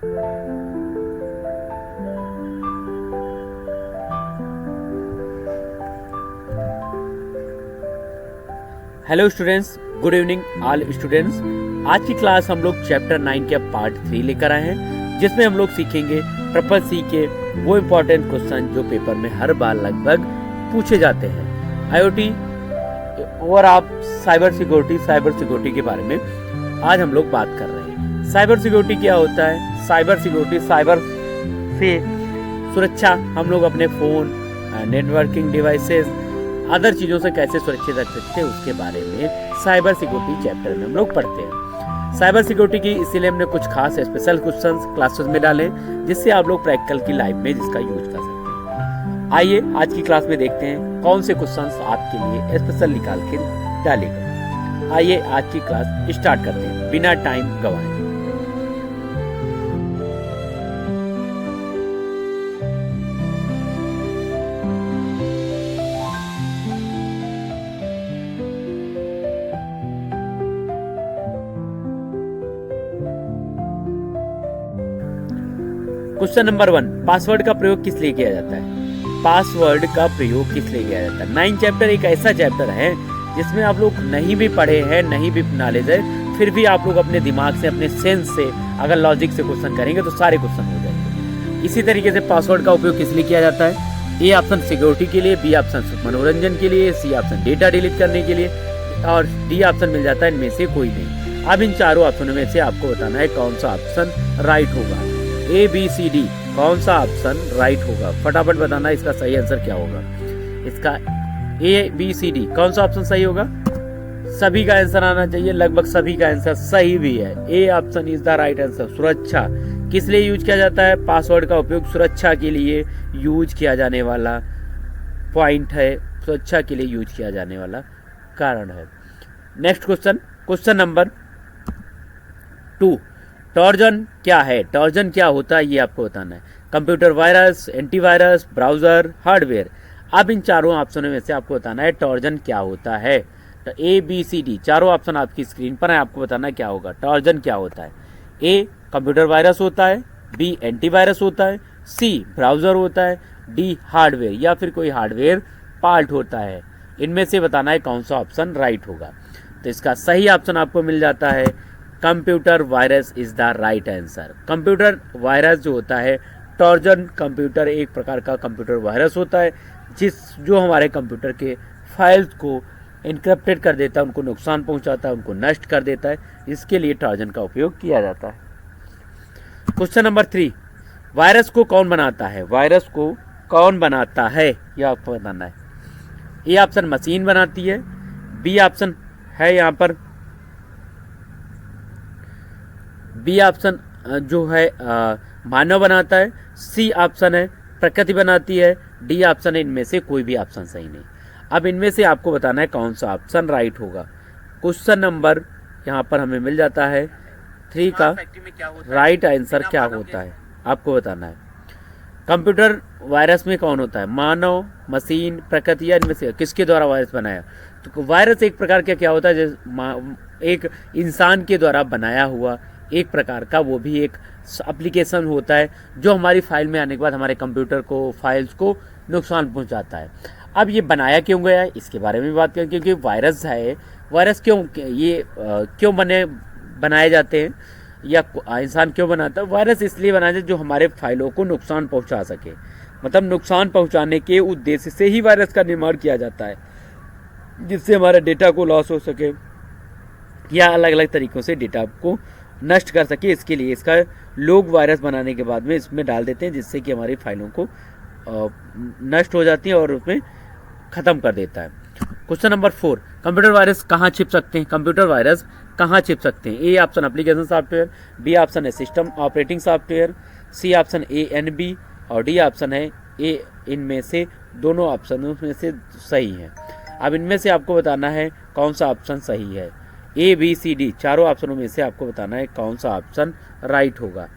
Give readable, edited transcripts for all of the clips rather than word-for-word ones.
Hello students, good evening all students. आज की class हम लोग चैप्टर 9 के पार्ट 3 लेकर आए हैं, जिसमें हम लोग सीखेंगे ट्रिपल सी के वो इम्पोर्टेंट क्वेश्चन जो पेपर में हर बार लगभग पूछे जाते हैं। आईओटी और आप साइबर सिक्योरिटी के बारे में आज हम लोग बात कर रहे हैं। साइबर सिक्योरिटी क्या होता है? साइबर सिक्योरिटी, साइबर से सुरक्षा हम लोग अपने फोन, नेटवर्किंग डिवाइसेस, अदर चीज़ों से कैसे सुरक्षित रख सकते हैं उसके बारे में साइबर सिक्योरिटी चैप्टर में हम लोग पढ़ते हैं। साइबर सिक्योरिटी की इसीलिए हमने कुछ खास स्पेशल क्वेश्चंस क्लासेस में डाले, जिससे आप लोग प्रैक्टिकल की लाइफ में जिसका यूज कर सकते हैं। आइए आज की क्लास में देखते हैं कौन से क्वेश्चंस आपके लिए स्पेशल निकाल के डाले गए। आइए आज की क्लास स्टार्ट करते हैं बिना टाइम गवाए। क्वेश्चन नंबर 1, पासवर्ड का प्रयोग किस लिए किया जाता है? पासवर्ड का प्रयोग किस लिए किया जाता है? 9 चैप्टर एक ऐसा चैप्टर है जिसमें आप लोग नहीं भी पढ़े हैं, नहीं भी नॉलेज है, फिर भी आप लोग अपने दिमाग से, अपने सेंस से अगर लॉजिक से क्वेश्चन करेंगे तो सारे क्वेश्चन हो जाएंगे। इसी तरीके से पासवर्ड का उपयोग किस लिए किया जाता है? ए ऑप्शन सिक्योरिटी के लिए, बी ऑप्शन मनोरंजन के लिए, सी ऑप्शन डेटा डिलीट करने के लिए और डी ऑप्शन मिल जाता है इनमें से कोई नहीं। अब इन चारों ऑप्शनों में से आपको बताना है कौन सा ऑप्शन राइट होगा। ए बी सी डी कौन सा ऑप्शन राइट होगा? फटाफट बताना इसका सही आंसर क्या होगा। इसका ए बी सी डी कौन सा ऑप्शन सही होगा? सभी का आंसर आना चाहिए, लगभग सभी का आंसर सही भी है। A option is the right answer. सुरक्षा किस लिए यूज किया जाता है? पासवर्ड का उपयोग सुरक्षा के लिए यूज किया जाने वाला पॉइंट है, सुरक्षा के लिए यूज किया जाने वाला कारण है। Next question, question number 2, Trojan क्या है? ट्रोजन क्या होता है ये आपको बताना है। Computer virus, antivirus, browser, hardware. अब इन चारों ऑप्शनों में से आपको बताना है ट्रोजन क्या होता है। तो ए बी सी डी चारों ऑप्शन आपकी स्क्रीन पर है, आपको बताना क्या होगा। ट्रोजन क्या होता है? ए कंप्यूटर वायरस होता है, बी एंटीवायरस होता है, सी ब्राउजर होता है, डी हार्डवेयर या फिर कोई हार्डवेयर पार्ट होता है। इनमें से बताना है कौन सा ऑप्शन राइट होगा। तो इसका सही ऑप्शन आपको मिल जाता है computer virus is the right answer. Computer virus जो होता है, ट्रोजन कंप्यूटर एक प्रकार का कंप्यूटर वायरस होता है जो हमारे कंप्यूटर के फाइल्स को इनक्रिप्टेड कर देता है, उनको नुकसान पहुंचाता है, उनको नष्ट कर देता है। इसके लिए ट्रोजन का उपयोग किया जाता है। क्वेश्चन नंबर 3, वायरस को कौन बनाता है? वायरस को कौन बनाता है यह आपको बताना है। ए ऑप्शन मशीन बनाती है, बी ऑप्शन है यहाँ पर, बी ऑप्शन जो है मानव बनाता है, सी ऑप्शन है प्रकृति बनाती है, डी ऑप्शन है इनमें से कोई भी ऑप्शन सही नहीं। अब इनमें से आपको बताना है कौन सा ऑप्शन राइट होगा। क्वेश्चन नंबर यहाँ पर हमें मिल जाता है 3 का राइट आंसर क्या होता है आपको बताना है। कंप्यूटर वायरस में कौन होता है? मानव, मशीन, प्रकृति या इनमें से किसके द्वारा वायरस बनाया? तो वायरस एक प्रकार का क्या होता है? जैसे एक इंसान के द्वारा बनाया हुआ एक प्रकार का वो भी एक एप्लीकेशन होता है जो हमारी फाइल में आने के बाद हमारे कंप्यूटर को, फाइल्स को नुकसान पहुंचाता है। अब ये बनाया क्यों गया है इसके बारे में बात करें, क्योंकि वायरस है, वायरस क्यों बनाए जाते हैं या इंसान क्यों बनाता है? वायरस इसलिए बनाया जाए जो हमारे फाइलों को नुकसान पहुंचा सके, मतलब नुकसान पहुंचाने के उद्देश्य से ही वायरस का निर्माण किया जाता है, जिससे हमारे डेटा को लॉस हो सके या अलग अलग तरीक़ों से डेटा को नष्ट कर सके। इसके लिए इसका लोग वायरस बनाने के बाद में इसमें डाल देते हैं, जिससे कि हमारी फाइलों को नष्ट हो जाती है और उसमें ख़त्म कर देता है। क्वेश्चन नंबर 4, कंप्यूटर वायरस कहाँ छिप सकते हैं? कंप्यूटर वायरस कहाँ छिप सकते हैं? A option application software, B option है system operating software, C option A and B और डी ऑप्शन है ए। इनमें से दोनों ऑप्शनों में से सही है। अब इनमें से आपको बताना है कौन सा ऑप्शन सही है। ए बी सी डी चारों ऑप्शनों में से आपको बताना है कौन सा ऑप्शन राइट होगा।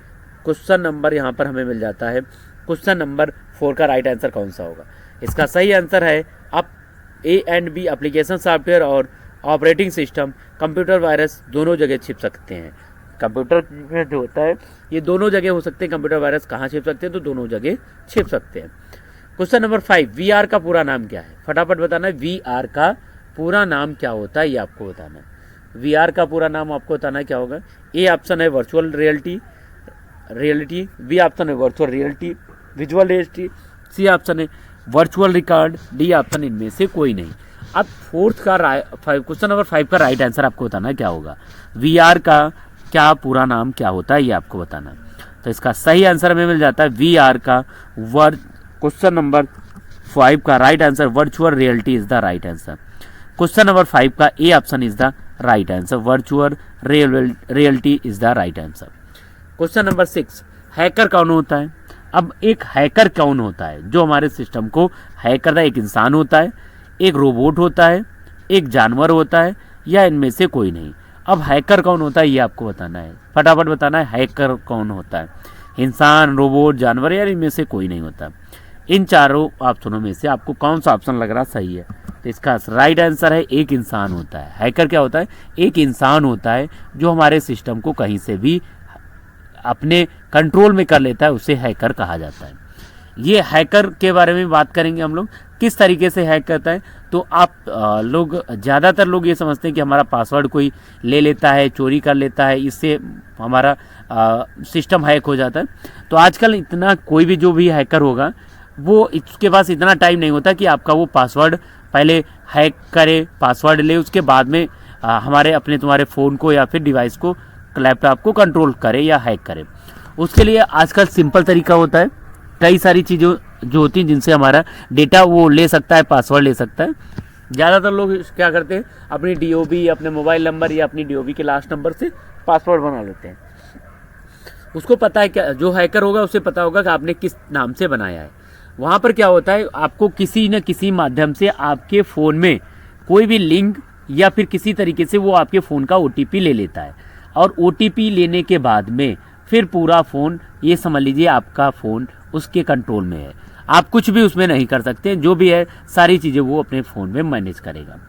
क्वेश्चन नंबर यहाँ पर हमें मिल जाता है, क्वेश्चन नंबर 4 का राइट आंसर कौन सा होगा? इसका सही आंसर है अब A and B application software और ऑपरेटिंग सिस्टम। कंप्यूटर वायरस दोनों जगह छिप सकते हैं, कंप्यूटर में जो होता है ये दोनों जगह हो सकते हैं। कंप्यूटर वायरस कहाँ छिप सकते हैं, तो दोनों जगह छिप सकते हैं। क्वेश्चन नंबर 5, VR का पूरा नाम क्या है? फटाफट बताना है VR का पूरा नाम क्या होता है, ये आपको बताना है। VR का पूरा नाम आपको बताना है क्या होगा। ए ऑप्शन है वर्चुअल रियलिटी, बी ऑप्शन है virtual reality, visual reality, C option है वर्चुअल रिकॉर्ड, डी ऑप्शन इनमें से कोई नहीं। अब क्वेश्चन नंबर 5 का राइट आंसर आपको बताना है क्या होगा। VR का क्या पूरा नाम क्या होता है, ये आपको बताना है। तो इसका सही आंसर हमें मिल जाता है VR का क्वेश्चन नंबर 5 का right answer virtual reality is the right answer. Question number 5 का A option is the right answer, virtual reality is the right answer. Question number 6, hacker कौन होता है? अब एक हैकर कौन होता है जो हमारे सिस्टम को हैक करता है? एक इंसान होता है, एक रोबोट होता है, एक जानवर होता है, या इनमें से कोई नहीं। अब हैकर कौन होता है ये आपको बताना है, फटाफट बताना है। हैकर कौन होता है? इंसान, रोबोट, जानवर, या इनमें से कोई नहीं होता। इन चारों ऑप्शनों में से आपको कौन सा ऑप्शन लग रहा सही है? तो इसका राइट आंसर है एक इंसान होता है। हैकर क्या होता है? एक इंसान होता है जो हमारे सिस्टम को कहीं से भी अपने कंट्रोल में कर लेता है, उसे हैकर कहा जाता है। ये हैकर के बारे में बात करेंगे हम लोग, किस तरीके से हैक करता है। तो आप लोग ज़्यादातर लोग ये समझते हैं कि हमारा पासवर्ड कोई ले लेता है, चोरी कर लेता है, इससे हमारा सिस्टम हैक हो जाता है। तो आजकल इतना कोई भी जो भी हैकर होगा वो इसके पास इतना टाइम नहीं होता कि आपका वो पासवर्ड पहले हैक करे, पासवर्ड ले, उसके बाद में हमारे अपने तुम्हारे फ़ोन को या फिर डिवाइस को, लैपटॉप को कंट्रोल करे या हैक करे। उसके लिए आजकल सिंपल तरीका होता है, कई सारी चीज़ें जो होती हैं जिनसे हमारा डेटा वो ले सकता है, पासवर्ड ले सकता है। ज़्यादातर लोग क्या करते हैं, अपनी DOB, अपने मोबाइल नंबर या अपनी DOB के लास्ट नंबर से पासवर्ड बना लेते हैं। उसको पता है क्या, जो हैकर होगा उसे पता होगा कि आपने किस नाम से बनाया है। वहाँ पर क्या होता है, आपको किसी न किसी माध्यम से आपके फ़ोन में कोई भी लिंक या फिर किसी तरीके से वो आपके फ़ोन का OTP ले लेता है, और OTP लेने के बाद में फिर पूरा फ़ोन, ये समझ लीजिए आपका फ़ोन उसके कंट्रोल में है। आप कुछ भी उसमें नहीं कर सकते, जो भी है सारी चीज़ें वो अपने फ़ोन में मैनेज करेगा।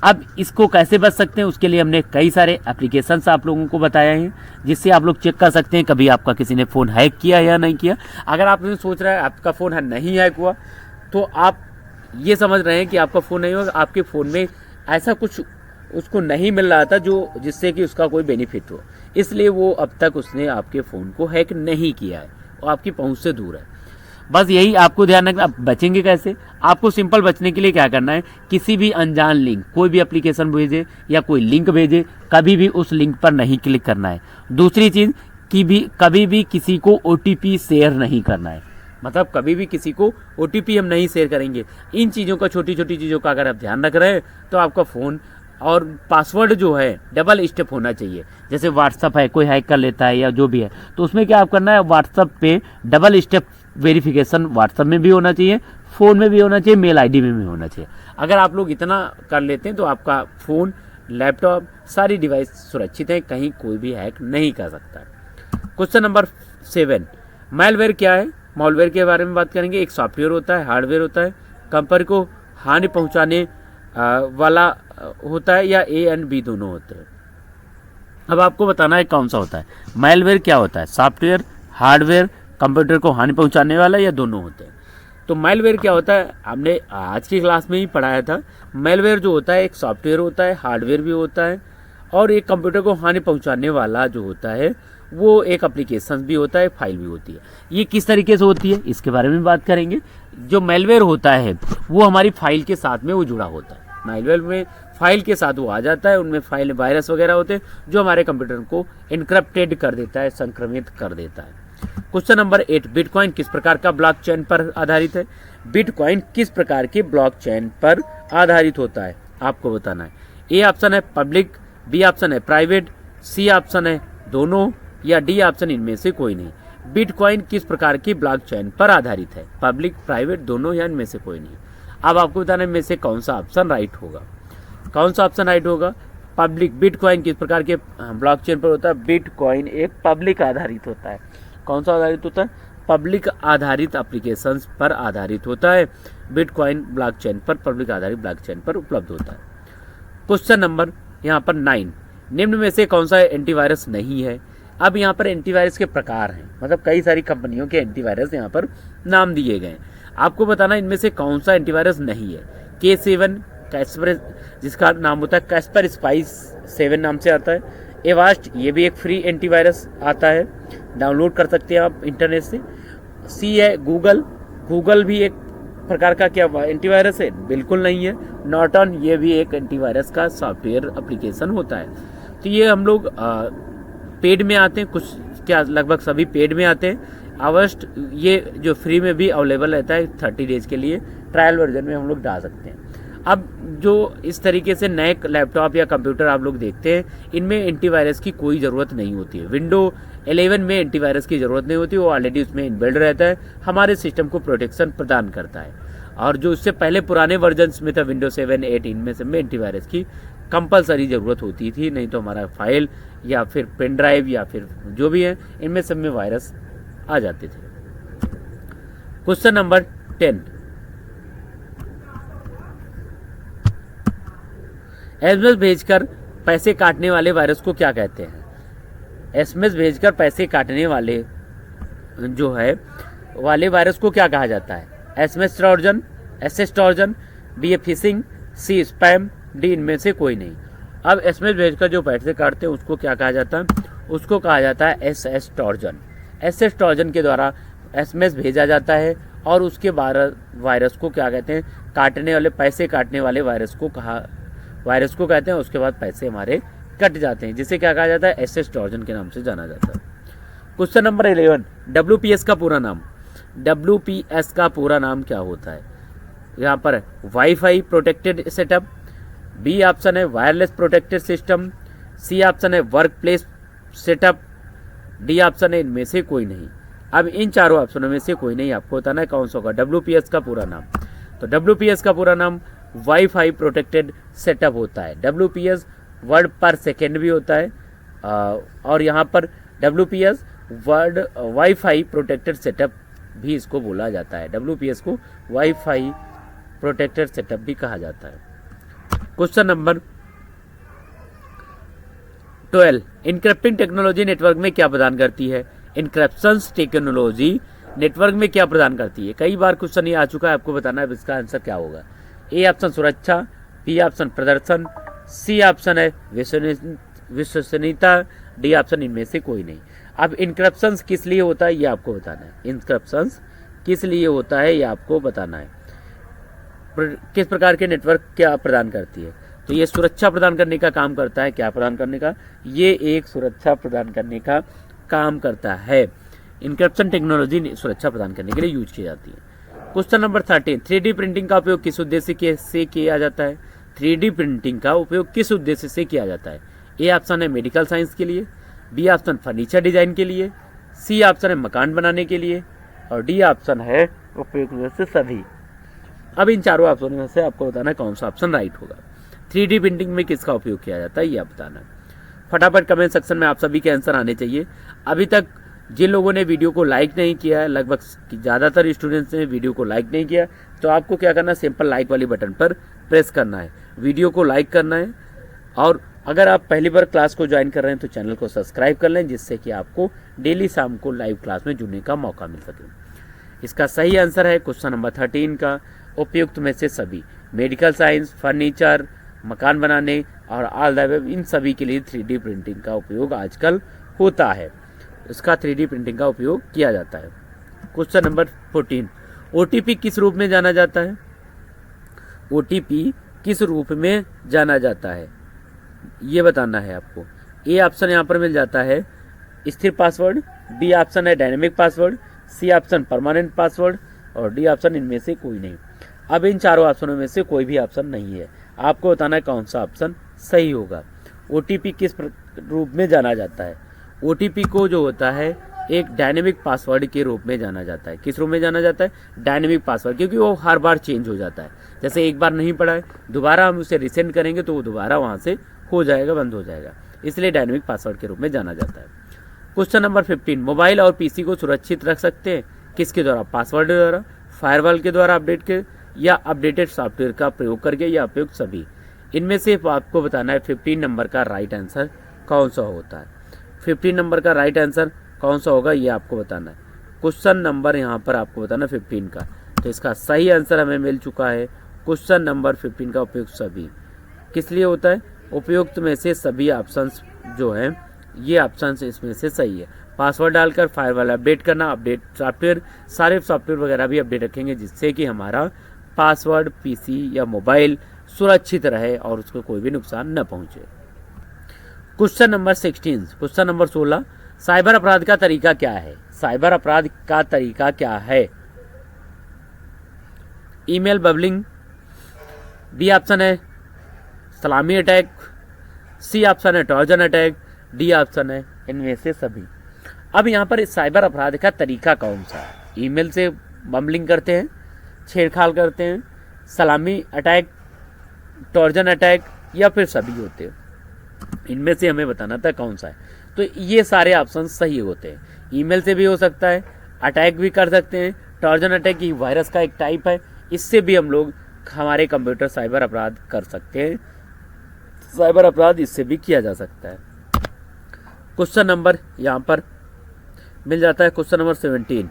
अब इसको कैसे बच सकते हैं, उसके लिए हमने कई सारे एप्लीकेशंस आप लोगों को बताए हैं, जिससे आप लोग चेक कर सकते हैं कभी आपका किसी ने फ़ोन हैक किया या नहीं किया। अगर आप सोच रहे हैं आपका फ़ोन नहीं हैक हुआ, तो आप ये समझ रहे हैं कि आपका फ़ोन नहीं हुआ, आपके फ़ोन में ऐसा कुछ उसको नहीं मिल रहा था जो जिससे कि उसका कोई बेनिफिट हो, इसलिए वो अब तक उसने आपके फ़ोन को हैक नहीं किया है और आपकी पहुंच से दूर है। बस यही आपको ध्यान रखना। आप बचेंगे कैसे? आपको सिंपल बचने के लिए क्या करना है, किसी भी अनजान लिंक, कोई भी एप्लीकेशन भेजे या कोई लिंक भेजे, कभी भी उस लिंक पर नहीं क्लिक करना है। दूसरी चीज़ कि कभी भी किसी को OTP शेयर नहीं करना है, मतलब कभी भी किसी को OTP हम नहीं शेयर करेंगे। इन चीज़ों का, छोटी छोटी चीज़ों का अगर आप ध्यान रख रहे हैं तो आपका फ़ोन और पासवर्ड जो है डबल स्टेप होना चाहिए। जैसे व्हाट्सअप है, कोई हैक कर लेता है या जो भी है, तो उसमें क्या आप करना है, व्हाट्सअप पे डबल स्टेप वेरिफिकेशन व्हाट्सअप में भी होना चाहिए, फ़ोन में भी होना चाहिए, मेल ID में भी होना चाहिए। अगर आप लोग इतना कर लेते हैं तो आपका फ़ोन, लैपटॉप, सारी डिवाइस सुरक्षित है, कहीं कोई भी हैक नहीं कर सकता। क्वेश्चन नंबर 7, मैलवेयर क्या है? मॉलवेयर के बारे में बात करेंगे। एक सॉफ्टवेयर होता है, हार्डवेयर होता है, कंपनी को हानि पहुँचाने वाला होता है, या A और B दोनों होते हैं। अब आपको बताना है कौन सा होता है। मैलवेयर क्या होता है? सॉफ्टवेयर, हार्डवेयर, कंप्यूटर को हानि पहुंचाने वाला, या दोनों होते हैं। तो मैलवेयर क्या होता है, हमने आज की क्लास में ही पढ़ाया था। मैलवेयर जो होता है एक सॉफ्टवेयर होता है, हार्डवेयर भी होता है, और एक कंप्यूटर को हानि पहुंचाने वाला जो होता है वो एक एप्लीकेशन भी होता है, फाइल भी होती है। ये किस तरीके से होती है इसके बारे में बात करेंगे। जो मैलवेयर होता है वो हमारी फाइल के साथ में वो जुड़ा होता है। मैलवेयर में फाइल के साथ वो आ जाता है, उनमें फाइल वायरस वगैरह होते हैं जो हमारे कंप्यूटर को इनक्रप्टेड कर देता है, संक्रमित कर देता है। क्वेश्चन नंबर 8, बिटकॉइन किस प्रकार का ब्लॉकचेन पर आधारित है? बिटकॉइन किस प्रकार के ब्लॉकचेन पर आधारित होता है आपको बताना है। ए ऑप्शन है पब्लिक, बी ऑप्शन है प्राइवेट, सी ऑप्शन है दोनों, या डी ऑप्शन इनमें से कोई नहीं। बिटकॉइन किस प्रकार की ब्लॉकचेन पर आधारित है? पब्लिक, प्राइवेट, दोनों, या इनमें से कोई नहीं। अब आपको बताना है इनमें से कौन सा ऑप्शन राइट होगा। कौन सा ऑप्शन राइट होगा? पब्लिक। बिटकॉइन किस प्रकार के ब्लॉकचेन पर होता है? बिटकॉइन एक पब्लिक आधारित होता है। कौन सा आधारित होता है? पब्लिक आधारित एप्लीकेशंस पर आधारित होता है। बिटकॉइन ब्लॉकचेन पर, पब्लिक आधारित ब्लॉकचेन पर उपलब्ध होता है। क्वेश्चन नंबर यहाँ पर 9, निम्न में से कौन सा एंटीवायरस नहीं है। अब यहाँ पर एंटीवायरस के प्रकार हैं, मतलब कई सारी कंपनियों के एंटीवायरस यहाँ पर नाम दिए गए हैं। आपको बताना इनमें से कौन सा एंटीवायरस नहीं है। K7 कैस्पर, जिसका नाम होता है कैस्पर स्पाइस 7 नाम से आता है। एवास्ट, ये भी एक फ्री एंटीवायरस आता है, डाउनलोड कर सकते हैं आप इंटरनेट से। सी है गूगल, गूगल भी एक प्रकार का क्या एंटीवायरस है, बिल्कुल नहीं है। नॉर्टन, ये भी एक एंटीवायरस का सॉफ्टवेयर एप्लीकेशन होता है। तो ये हम लोग पेड में आते हैं, कुछ क्या लगभग सभी पेड में आते हैं। अवस्ट, ये जो फ्री में भी अवेलेबल रहता है 30 डेज के लिए, ट्रायल वर्जन में हम लोग डाल सकते हैं। अब जो इस तरीके से नए लैपटॉप या कंप्यूटर आप लोग देखते हैं, इनमें एंटीवायरस की कोई ज़रूरत नहीं होती है। विंडो 11 में एंटीवायरस की ज़रूरत नहीं होती, वो ऑलरेडी उसमें इनबिल्ड रहता है, हमारे सिस्टम को प्रोटेक्शन प्रदान करता है। और जो उससे पहले पुराने वर्जन्स में था विंडो 7, 8, इनमें सब में एंटीवायरस की कंपलसरी ज़रूरत होती थी, नहीं तो हमारा फाइल या फिर पेन ड्राइव या फिर जो भी है, इनमें सब में वायरस आ जाते थे। क्वेश्चन नंबर 10, एसएमएस भेजकर पैसे काटने वाले वायरस को क्या कहते हैं। एसएमएस भेजकर पैसे काटने वाले जो है वाले वायरस को क्या कहा जाता है। SMS trojan, SS trojan, B है फिशिंग, सी स्पैम, डी इनमें से कोई नहीं। अब एसएमएस भेजकर जो पैसे काटते हैं उसको क्या कहा जाता है, उसको कहा जाता है एसएस ट्रोजन। एसएस ट्रोजन के द्वारा एसएमएस भेजा जाता है और उसके बाद वायरस को क्या कहते हैं, काटने वाले, पैसे काटने वाले वायरस को कहते हैं। उसके बाद पैसे हमारे कट जाते हैं, जिसे क्या कहा जाता है, एसएस ट्रोजन के नाम से जाना जाता है। क्वेश्चन नंबर 11, डब्ल्यूपीएस का पूरा नाम। डब्ल्यूपीएस का पूरा नाम क्या होता है। यहाँ पर WiFi protected setup, B option है wireless protected system, C option है work place setup, D option है इनमें से कोई नहीं। अब इन चारों ऑप्शनों में से कोई नहीं आपको बताना है कौन सा होगा डब्ल्यूपीएस का पूरा नाम। तो डब्ल्यूपीएस का पूरा नाम वाईफाई प्रोटेक्टेड सेटअप होता है। डब्ल्यूपीएस वर्ड पर सेकेंड भी होता है, और यहाँ पर WPS word wifi protected setup भी इसको बोला जाता है। डब्ल्यूपीएस को वाईफाई प्रोटेक्टेड सेटअप भी कहा जाता है। Question number 12, encrypting technology network में क्या प्रदान करती है। इनक्रिप्शन टेक्नोलॉजी नेटवर्क में क्या प्रदान करती है। कई बार क्वेश्चन ये आ चुका है, आपको बताना है इसका आंसर क्या होगा। ए ऑप्शन सुरक्षा, बी ऑप्शन प्रदर्शन, सी ऑप्शन है विश्वसनीयता, डी ऑप्शन इनमें से कोई नहीं। अब इनक्रिप्शन किस लिए होता है ये आपको बताना है। इनक्रिप्शन किस लिए होता है ये आपको बताना है। किस प्रकार के नेटवर्क क्या प्रदान करती है। तो ये सुरक्षा प्रदान करने का काम करता है। क्या प्रदान करने का, ये एक सुरक्षा प्रदान करने का काम करता है। इनक्रिप्शन टेक्नोलॉजी सुरक्षा प्रदान करने के लिए यूज की जाती है। क्वेश्चन नंबर 13, 3D प्रिंटिंग का उपयोग किस उद्देश्य से किया जाता है। 3D प्रिंटिंग का उपयोग किस उद्देश्य से किया जाता है। ए ऑप्शन है मेडिकल साइंस के लिए, बी ऑप्शन फर्नीचर डिजाइन के लिए, सी ऑप्शन है मकान बनाने के लिए, और डी ऑप्शन है उपयोग में से सभी। अब इन चारों ऑप्शनों में से आपको बताना है कौन सा ऑप्शन राइट होगा। 3D प्रिंटिंग में किसका उपयोग किया जाता है ये आप बताना है। फटाफट कमेंट सेक्शन में आप सभी के आंसर आने चाहिए। अभी तक जिन लोगों ने वीडियो को लाइक नहीं किया है, लगभग ज़्यादातर स्टूडेंट्स ने वीडियो को लाइक नहीं किया, तो आपको क्या करना है, सिंपल लाइक वाली बटन पर प्रेस करना है, वीडियो को लाइक करना है। और अगर आप पहली बार क्लास को ज्वाइन कर रहे हैं तो चैनल को सब्सक्राइब कर लें, जिससे कि आपको डेली शाम को लाइव क्लास में जुड़ने का मौका मिल सके। इसका सही आंसर है क्वेश्चन नंबर 13 का उपयुक्त में से सभी। मेडिकल साइंस, फर्नीचर, मकान बनाने और ऑल द वेब, इन सभी के लिए 3D प्रिंटिंग का उपयोग आजकल होता है। इसका 3D प्रिंटिंग का उपयोग किया जाता है। क्वेश्चन नंबर 14, OTP किस रूप में जाना जाता है। OTP किस रूप में जाना जाता है ये बताना है आपको। ए ऑप्शन यहाँ पर मिल जाता है स्थिर पासवर्ड, बी ऑप्शन है dynamic password, C option permanent password, और डी ऑप्शन इनमें से कोई नहीं। अब इन चारों ऑप्शनों में से कोई भी ऑप्शन नहीं है, आपको बताना है कौन सा ऑप्शन सही होगा। OTP किस रूप में जाना जाता है। OTP को जो होता है एक डायनेमिक पासवर्ड के रूप में जाना जाता है। किस रूप में जाना जाता है, डायनेमिक पासवर्ड, क्योंकि वो हर बार चेंज हो जाता है। जैसे एक बार नहीं पड़ा है, दोबारा हम उसे रिसेंड करेंगे तो वो दोबारा वहाँ से हो जाएगा, बंद हो जाएगा, इसलिए डायनेमिक पासवर्ड के रूप में जाना जाता है। क्वेश्चन नंबर 15, मोबाइल और PC को सुरक्षित रख सकते हैं किसके द्वारा, पासवर्ड के द्वारा, फायरवॉल के द्वारा अपडेट के, या अपडेटेड सॉफ्टवेयर का प्रयोग करके, या उपयोग सभी। इनमें से आपको बताना है 15 नंबर का राइट आंसर कौन सा होता है। 15 नंबर का राइट आंसर कौन सा होगा ये आपको बताना है। क्वेश्चन नंबर यहाँ पर आपको बताना 15 का, तो इसका सही आंसर हमें मिल चुका है। क्वेश्चन नंबर 15 का उपयुक्त सभी किस लिए होता है? उपयुक्त में से सभी ऑप्शंस जो हैं ये ऑप्शंस इसमें से सही है। पासवर्ड डालकर फायरवॉल अपडेट करना, अपडेट सॉफ्टवेयर, सारे सॉफ्टवेयर वगैरह भी अपडेट रखेंगे जिससे कि हमारा पासवर्ड पीसी या मोबाइल सुरक्षित रहे और उसको कोई भी नुकसान न पहुंचे। Question number 16, question number 16, cyber अपराध का तरीका क्या है? साइबर अपराध का तरीका क्या है? ईमेल बबलिंग, बी ऑप्शन है सलामी अटैक, सी ऑप्शन है ट्रोजन अटैक, डी ऑप्शन है इनमें से सभी। अब यहाँ पर साइबर अपराध का तरीका कौन सा है? ईमेल से बम्बलिंग करते हैं, छेड़छाड़ करते हैं, सलामी अटैक, ट्रोजन अटैक या फिर सभी होते हैं। इनमें से हमें बताना था कौन सा है। तो ये सारे ऑप्शन सही होते हैं। ईमेल से भी हो सकता है, अटैक भी कर सकते हैं। ट्रोजन अटैक की वायरस का एक टाइप है, इससे भी हम लोग हमारे कंप्यूटर साइबर अपराध कर सकते हैं। साइबर अपराध इससे भी किया जा सकता है। क्वेश्चन नंबर यहाँ पर मिल जाता है क्वेश्चन नंबर 17,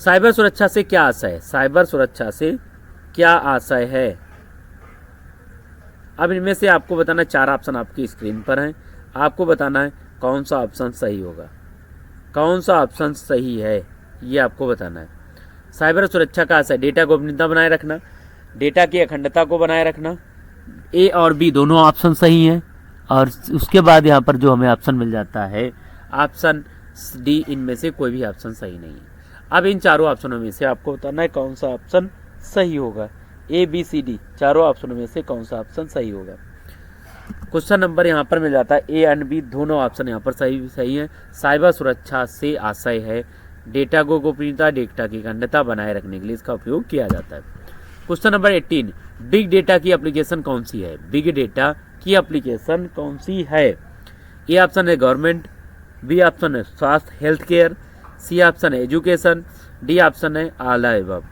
साइबर सुरक्षा से क्या आशय है? साइबर सुरक्षा से क्या आशय है? अब इनमें से आपको बताना, 4 ऑप्शन आपकी स्क्रीन पर हैं, आपको बताना है कौन सा ऑप्शन सही होगा, कौन सा ऑप्शन सही है ये आपको बताना है। साइबर सुरक्षा का आशय डेटा गोपनीयता बनाए रखना, डेटा की अखंडता को बनाए रखना। ए और बी दोनों ऑप्शन सही हैं और उसके बाद यहाँ पर जो हमें ऑप्शन मिल जाता है ऑप्शन डी, इनमें से कोई भी ऑप्शन सही नहीं है। अब इन चारों ऑप्शनों में से आपको बताना है कौन सा ऑप्शन सही होगा। ए बी सी डी चारों ऑप्शनों में से कौन सा ऑप्शन सही होगा। क्वेश्चन नंबर यहाँ पर मिल जाता है ए एंड बी दोनों ऑप्शन यहाँ पर सही है। साइबर सुरक्षा से आशय है डेटा को गोपनीयता, डेटा की अखंडता बनाए रखने के लिए इसका उपयोग किया जाता है। क्वेश्चन नंबर 18, बिग डेटा की एप्लीकेशन कौन सी है? बिग डेटा की एप्लीकेशन कौन सी है? ए ऑप्शन है गवर्नमेंट, बी ऑप्शन है स्वास्थ्य हेल्थ केयर, सी ऑप्शन है एजुकेशन, डी ऑप्शन है ऑल द अबव।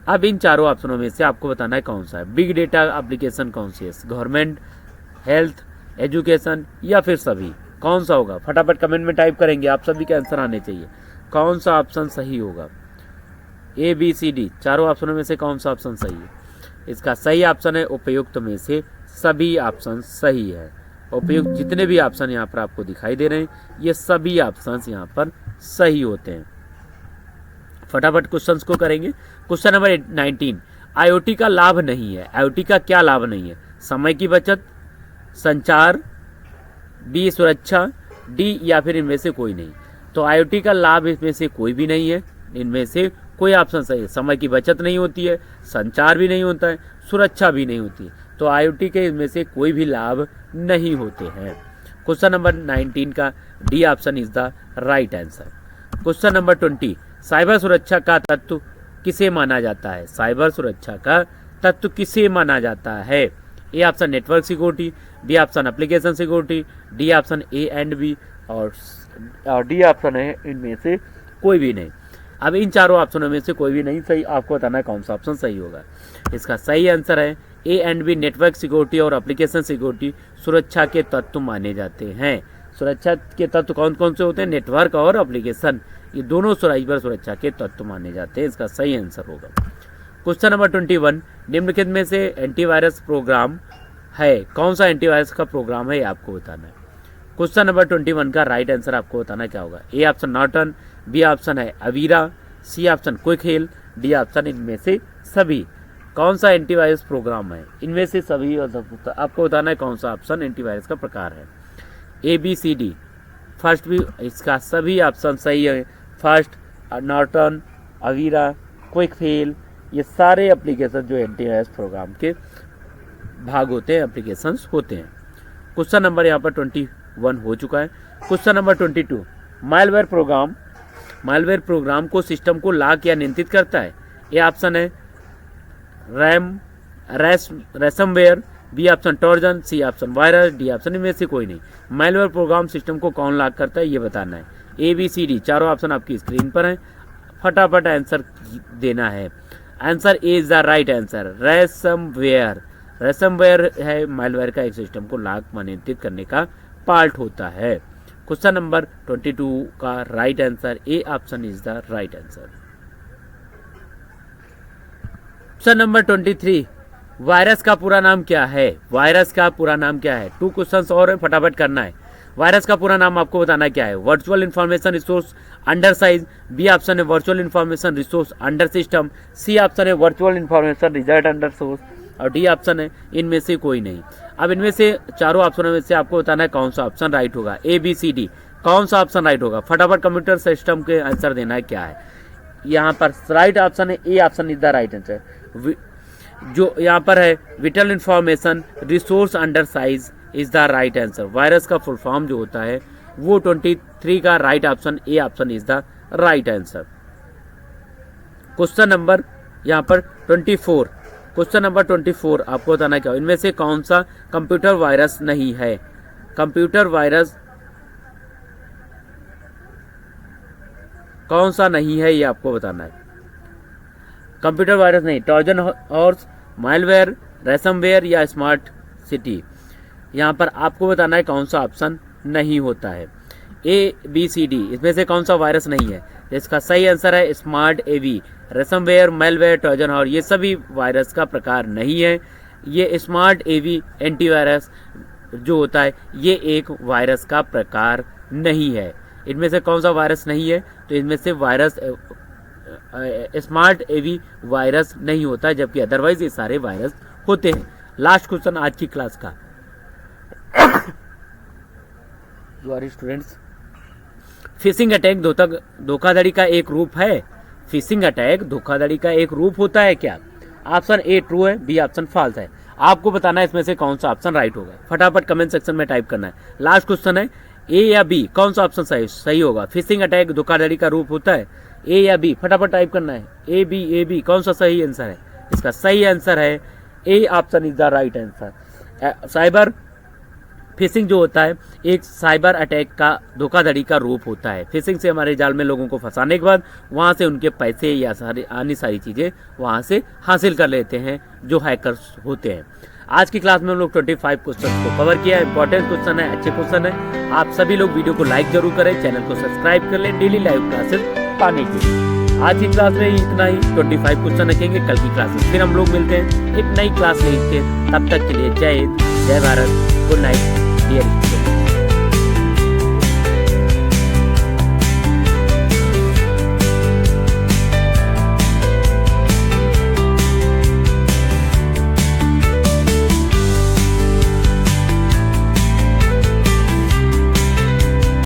अब इन चारों ऑप्शनों में से आपको बताना है कौन सा है। बिग डेटा एप्लीकेशन कौन सी है? गवर्नमेंट, हेल्थ, एजुकेशन या फिर सभी, कौन सा होगा? फटाफट कमेंट में टाइप करेंगे, आप सभी के आंसर आने चाहिए। कौन सा ऑप्शन सही होगा? ए बी सी डी चारों ऑप्शनों में से कौन सा ऑप्शन सही है? इसका सही ऑप्शन है उपयुक्त में से सभी ऑप्शन सही है। उपयुक्त जितने भी ऑप्शन यहाँ पर आपको दिखाई दे रहे हैं ये सभी ऑप्शन यहाँ पर सही होते हैं। फटाफट क्वेश्चंस को करेंगे। क्वेश्चन नंबर 19, आईओटी का लाभ नहीं है। आईओटी का क्या लाभ नहीं है? समय की बचत, संचार, बी सुरक्षा, डी या फिर इनमें से कोई नहीं। तो आईओटी का लाभ इसमें से कोई भी नहीं है, इनमें से कोई ऑप्शन सही है। समय की बचत नहीं होती है, संचार भी नहीं होता है, सुरक्षा भी नहीं होती है, तो आईओटी के इनमें से कोई भी लाभ नहीं होते हैं। क्वेश्चन नंबर 19 का D option is the right answer. Question number 20, cyber सुरक्षा का तत्व किसे माना जाता है? साइबर सुरक्षा का तत्व किसे माना जाता है? A option network security, B option application security, D option A and B और डी ऑप्शन है इनमें से कोई भी नहीं। अब इन चारों ऑप्शनों में से कोई भी नहीं सही, आपको बताना है कौन सा ऑप्शन सही होगा। इसका सही आंसर है A and B, network security और एप्लीकेशन सिक्योरिटी सुरक्षा के तत्व माने जाते हैं। सुरक्षा के तत्व कौन कौन से होते हैं? नेटवर्क और एप्लीकेशन, ये दोनों साइबर सुरक्षा के तत्व माने जाते हैं। इसका सही आंसर होगा। क्वेश्चन नंबर 21, निम्नलिखित में से एंटीवायरस प्रोग्राम है, कौन सा एंटीवायरस का प्रोग्राम है आपको बताना है। क्वेश्चन नंबर 21 का राइट आंसर आपको बताना क्या होगा। A option Norton, B option है Avira, C option Quick Heal, D option इनमें से सभी। कौन सा एंटीवायरस प्रोग्राम है? इनमें से सभी आपको बताना है कौन सा ऑप्शन एंटीवायरस का प्रकार है। A B C D, first भी इसका सभी ऑप्शन सही है। First, Norton, Avira, Quick Heal, ये सारे एप्लीकेशन जो एंटीवायरस प्रोग्राम के भाग होते हैं, एप्लीकेशंस होते हैं। क्वेश्चन नंबर यहाँ पर 21 हो चुका है। क्वेश्चन नंबर 22, मालवेयर प्रोग्राम को सिस्टम को लॉक या नियंत्रित करता है। ए ऑप्शन है ransomware, B option trojan, C option virus, D option इनमें से कोई नहीं। मालवेयर प्रोग्राम सिस्टम को कौन लॉक करता है ये बताना है। ए बी सी डी चारों ऑप्शन आपकी स्क्रीन पर हैं, फटाफट आंसर देना है। Answer is the right answer, ransomware. Ransomware है मालवेयर का एक सिस्टम को लाख नियंत्रित करने का पार्ट होता है। क्वेश्चन नंबर 22 का right answer A option is the right answer. Question number 23, virus का पूरा नाम क्या है? वायरस का पूरा नाम क्या है? 2 क्वेश्चंस और फटाफट करना है। वायरस का पूरा नाम आपको बताना क्या है? Virtual information resource under size, B option है virtual information resource under system, C option है virtual information result under source और डी ऑप्शन है इनमें से कोई नहीं। अब इनमें से चारों ऑप्शनों में से आपको बताना है कौन सा ऑप्शन राइट होगा। ए बी सी डी, कौन सा ऑप्शन राइट होगा? फटाफट कंप्यूटर सिस्टम के आंसर देना है क्या है। यहाँ पर राइट ऑप्शन है A option is the right answer. जो यहाँ पर है whittle information resource under size is the right answer. Virus का फुल फॉर्म जो होता है वो 23 का right option A option is the right answer. Question number यहाँ पर 24, क्वेश्चन नंबर 24 आपको बताना क्या, इनमें से कौन सा कंप्यूटर वायरस नहीं है? कंप्यूटर वायरस कौन सा नहीं है ये आपको बताना है। कंप्यूटर वायरस नहीं, ट्रोजन हॉर्स, मालवेयर, रैंसमवेयर या स्मार्ट सिटी। यहाँ पर आपको बताना है कौन सा ऑप्शन नहीं होता है। ए बी सी डी, इसमें से कौन सा वायरस नहीं है? इसका सही आंसर है स्मार्ट एवी। रैंसमवेयर, मालवेयर, ट्रोजन हॉर्स ये सभी वायरस का प्रकार नहीं है। ये स्मार्ट एवी एंटीवायरस जो होता है ये एक वायरस का प्रकार नहीं है। इनमें से कौन सा वायरस नहीं है? तो इनमें से वायरस स्मार्ट एवी वायरस नहीं होता, जबकि अदरवाइज ये सारे वायरस होते हैं। लास्ट क्वेश्चन आज की क्लास का सॉरी स्टूडेंट्स, फिशिंग अटैक धोखाधड़ी का एक रूप है? फिशिंग अटैक धोखाधड़ी का एक रूप होता है क्या? ऑप्शन ए ट्रू है, बी ऑप्शन फॉल्स है। आपको बताना है इसमें से कौन सा ऑप्शन राइट होगा। फटाफट कमेंट सेक्शन में टाइप करना है। लास्ट क्वेश्चन है ए या बी, कौन सा ऑप्शन सही होगा? फिशिंग अटैक धोखाधड़ी का रूप होता है, ए या बी? फटाफट टाइप करना है ए बी कौन सा सही आंसर है? इसका सही आंसर है A option is the right answer. Cyber phishing जो होता है एक साइबर अटैक का धोखाधड़ी का रूप होता है। फिशिंग से हमारे जाल में लोगों को फंसाने के बाद वहाँ से उनके पैसे या अन्य सारी चीज़ें वहाँ से हासिल कर लेते हैं जो हैकर्स होते हैं। आज की क्लास में हम लोग 25 क्वेश्चन को कवर किया। इंपॉर्टेंट क्वेश्चन है, अच्छे क्वेश्चन है। आप सभी लोग वीडियो को लाइक जरूर करें, चैनल को सब्सक्राइब कर लें डेली लाइव क्लासेस पाने के लिए। आज की क्लास में इतना ही, 25 क्वेश्चन रखेंगे। कल की क्लास में फिर हम लोग मिलते हैं एक नई क्लास लेके। तब तक के लिए जय हिंद, जय भारत, गुड नाइट डियर।